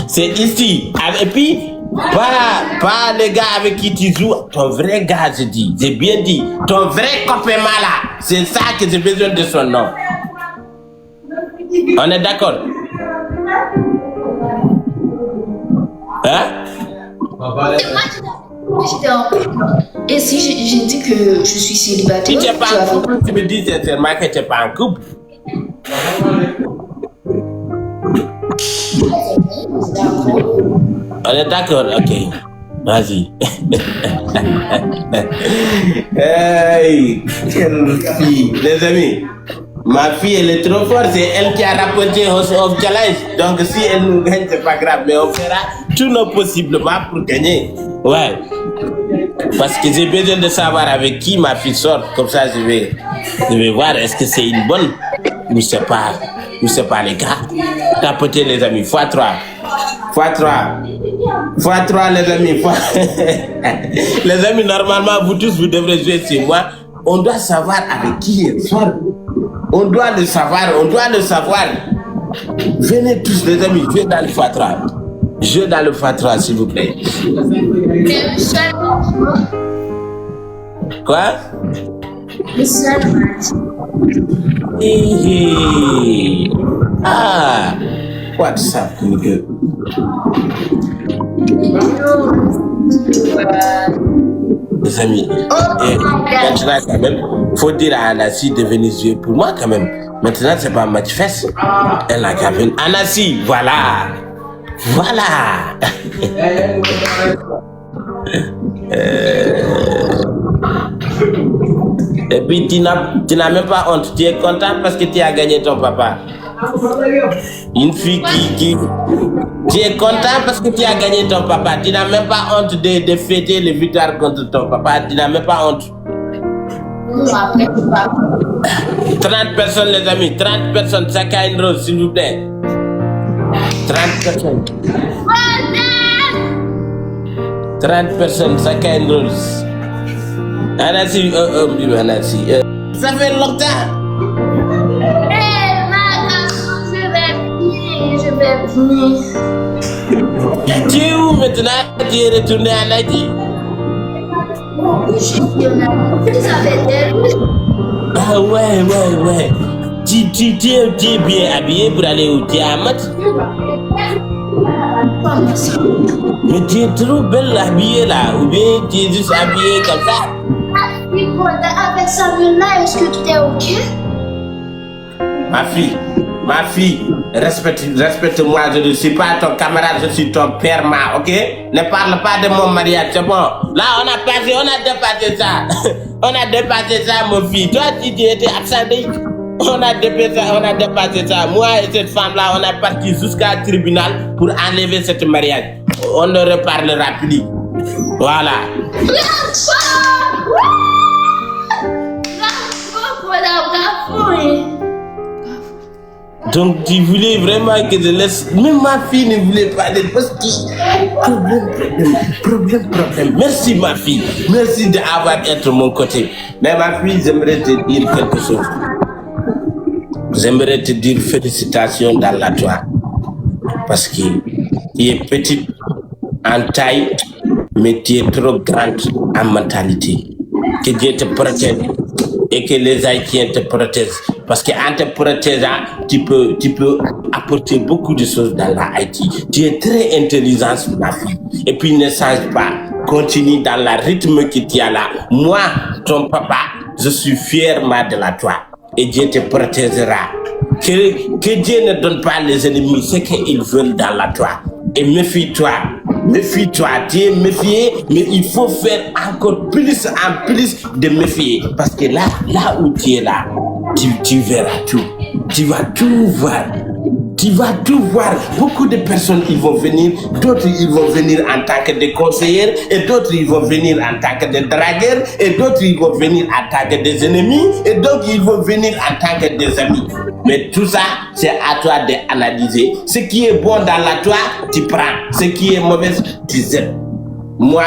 C'est ici. Et puis, pas les gars avec qui tu joues. Ton vrai gars, je dis. J'ai bien dit. Ton vrai copain là. C'est ça que j'ai besoin de son nom. On est d'accord? Hein? Et si j'ai dit que je suis célibataire, tu n'es pas en couple, tu me dis sincèrement que tu n'es pas en couple. On est d'accord, ok. Vas-y. Hey, quelle fille. Les amis, ma fille, elle est trop forte. C'est elle qui a rapporté au challenge. Donc, si elle nous gagne, c'est pas grave. Mais on fera tout nos possiblement pour gagner. Ouais. Parce que j'ai besoin de savoir avec qui ma fille sort. Comme ça, je vais voir est-ce que c'est une bonne ou c'est pas les gars. Tapotez les amis. x3. Les amis. Les amis, normalement, vous tous, vous devrez jouer chez moi. On doit savoir avec qui elle sort. On doit le savoir. Venez tous, les amis, jouez dans le x3. Jouez dans le x3, s'il vous plaît. Quoi? Le seul match. Ah, WhatsApp, nigga. Les amis, maintenant quand même, faut dire à Anassi de venir jouer pour moi quand même. Maintenant, c'est pas un match fesse. Elle a qu'à venir. Anassi, voilà. Et puis tu n'as même pas honte, tu es content parce que tu as gagné ton papa. Une fille qui tu es content parce que tu as gagné ton papa. Tu n'as même pas honte de fêter les victoires contre ton papa. Tu n'as même pas honte. 30 personnes les amis, 30 personnes, chacun une rose s'il vous plaît. 30 personnes. 30 personnes, chacun une rose. Anassi, ça fait longtemps. Je vais venir. Tu es où maintenant? Tu es retourné à Haïti? Ah ouais. Tu es bien habillé pour aller au théâtre? Mais tu es trop belle habillée là, ou bien tu es juste habillée comme ça? Avec Samuel-là, est-ce que tout est ok? Ma fille, respecte-moi, je ne suis pas ton camarade, je suis ton père, ok? Ne parle pas de mon mariage, c'est bon. Là, on a dépassé ça. On a dépassé ça, mon fille. Toi, tu étais absent. On a dépassé ça. Moi et cette femme-là, on est parti jusqu'à tribunal pour enlever ce mariage. On ne reparlera plus. Voilà. Donc tu voulais vraiment que je laisse. Même ma fille ne voulait pas aller parce que problème. Merci ma fille. Merci d'avoir été de mon côté. Mais ma fille, j'aimerais te dire quelque chose. J'aimerais te dire félicitations dans la joie. Parce que tu es petite en taille, mais tu es trop grande en mentalité. Que Dieu te protège et que les Haïtiens te protègent. Parce qu'en te protégeant, tu peux apporter beaucoup de choses dans la Haïti. Tu es très intelligente, ma fille. Et puis ne change pas. Continue dans le rythme que tu as là. Moi, ton papa, je suis fier de la toi. Et Dieu te protégera. Que Dieu ne donne pas les ennemis ce qu'ils veulent dans la toi. Et méfie-toi, tu es méfié, mais il faut faire encore plus en plus de méfier. Parce que là où tu es là, tu verras tout. Tu vas tout voir. Beaucoup de personnes ils vont venir, d'autres ils vont venir en tant que des conseillers, et d'autres ils vont venir en tant que des dragueurs, et d'autres ils vont venir en tant que des ennemis, et d'autres ils vont venir en tant que des amis. Mais tout ça, c'est à toi d'analyser. Ce qui est bon dans la toi, tu prends. Ce qui est mauvais, tu jettes. Moi,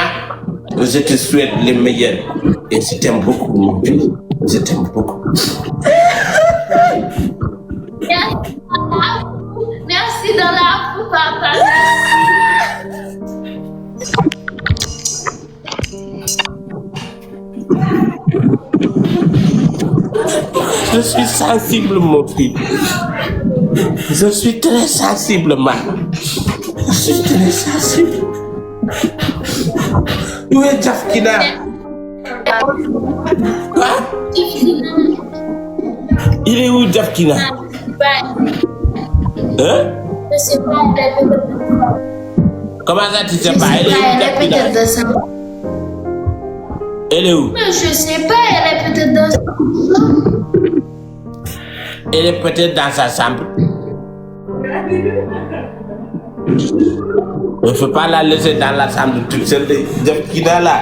je te souhaite le meilleur. Et je t'aime beaucoup, mon fils. Je t'aime beaucoup. Merci. assis dans la boue, papa. Je suis sensible, mon fils. Je suis très sensible, ma. Je suis très sensible. Où est Jafkina? Quoi? Il est où, Jafkina? Hein? Je sais pas, elle est peut-être. Comment ça, tu sais pas? Elle est où, Elle est Jafkina? peut-être dans sa. Elle est où? Mais je sais pas, elle est peut-être dans sa. Elle est peut-être dans sa chambre. Il ne faut pas la laisser dans la chambre toute seule. Jafkina là,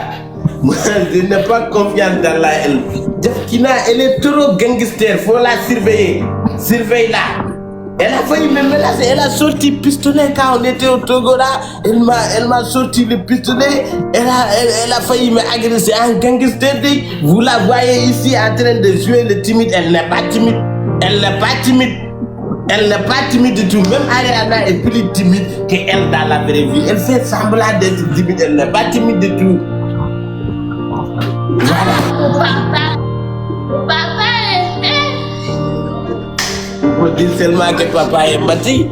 moi je n'ai pas confiance dans la elle. Jafkina, elle est trop gangster, faut la surveiller. Surveille-la. Elle a failli me menacer, elle a sorti le pistolet quand on était au Togo là. Elle m'a sorti le pistolet. Elle a failli m'agresser en gangster. Vous la voyez ici en train de jouer le timide. Elle n'est pas timide. Elle n'est pas timide. Elle n'est pas timide du tout. Même Ariana est plus timide qu'elle dans la vraie vie. Elle fait semblant d'être timide. Elle n'est pas timide du tout. Voilà. Mon papa est. Il faut dire seulement que papa est bâti.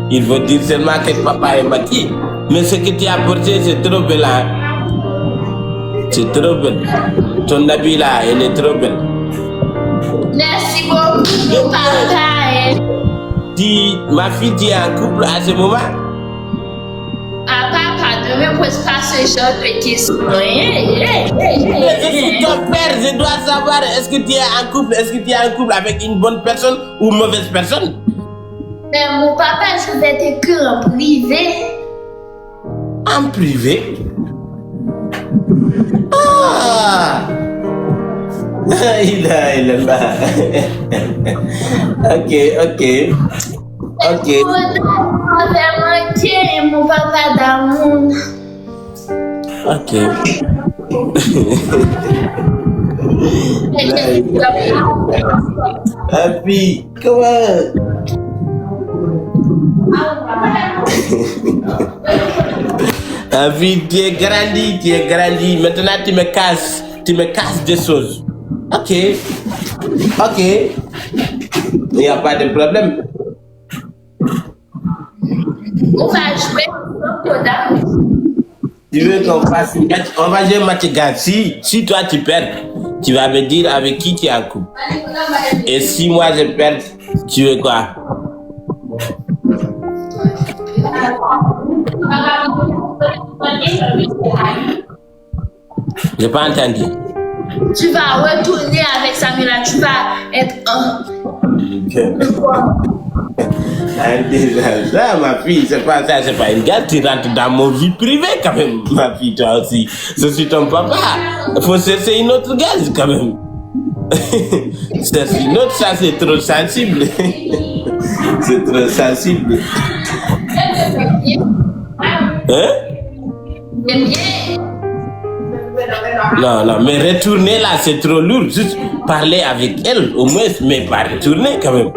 Il faut dire seulement que papa est bâti. Mais ce que tu as apporté, c'est trop belle. Hein? C'est trop belle. Ton habit là, elle est trop belle. Merci beaucoup, papa. Ma fille, tu es en couple à ce moment? Papa, ne me pose pas ce genre de questions. Ton père, je dois savoir, est-ce que tu es en couple? Est-ce que tu es en couple avec une bonne personne ou une mauvaise personne? Mais mon papa, je vais t'écrire en privé. En privé? Ah! Il est là. Ok. On va manquer mon papa d'amour. Ok. Et puis, comment? Ah puis, tu es grandi. Maintenant, tu me casses des choses. Ok. Il n'y a pas de problème. On va jouer au Koda. Tu veux qu'on fasse un match? On va jouer un match, gars. Si toi tu perds, tu vas me dire avec qui tu es en couple. Et si moi je perds, tu veux quoi? J'ai pas entendu. Tu vas retourner avec Samuela, tu vas être un. Ça, ma fille, c'est pas une gars, tu rentres dans mon vie privée quand même, ma fille, toi aussi. Je suis ton papa. Faut chercher une autre gaz quand même. C'est une autre, ça c'est trop sensible. C'est trop sensible. Hein? Non, mais retourner là, c'est trop lourd. Juste parler avec elle, au moins, mais pas retourner quand même.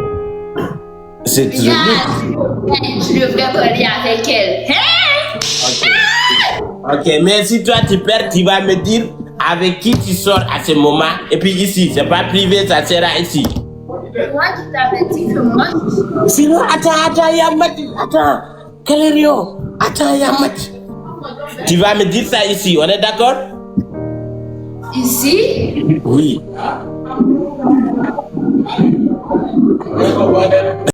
C'est trop lourd. Je devrais parler avec elle. Ok, mais si toi tu perds, tu vas me dire avec qui tu sors à ce moment. Et puis ici, c'est pas privé, ça sera ici. Moi, tu t'avais dit que moi. Sinon, attends, Yamat. Attends, Kalerio. Attends, Yamat. Tu vas me dire ça ici, on est d'accord? Ici? Oui.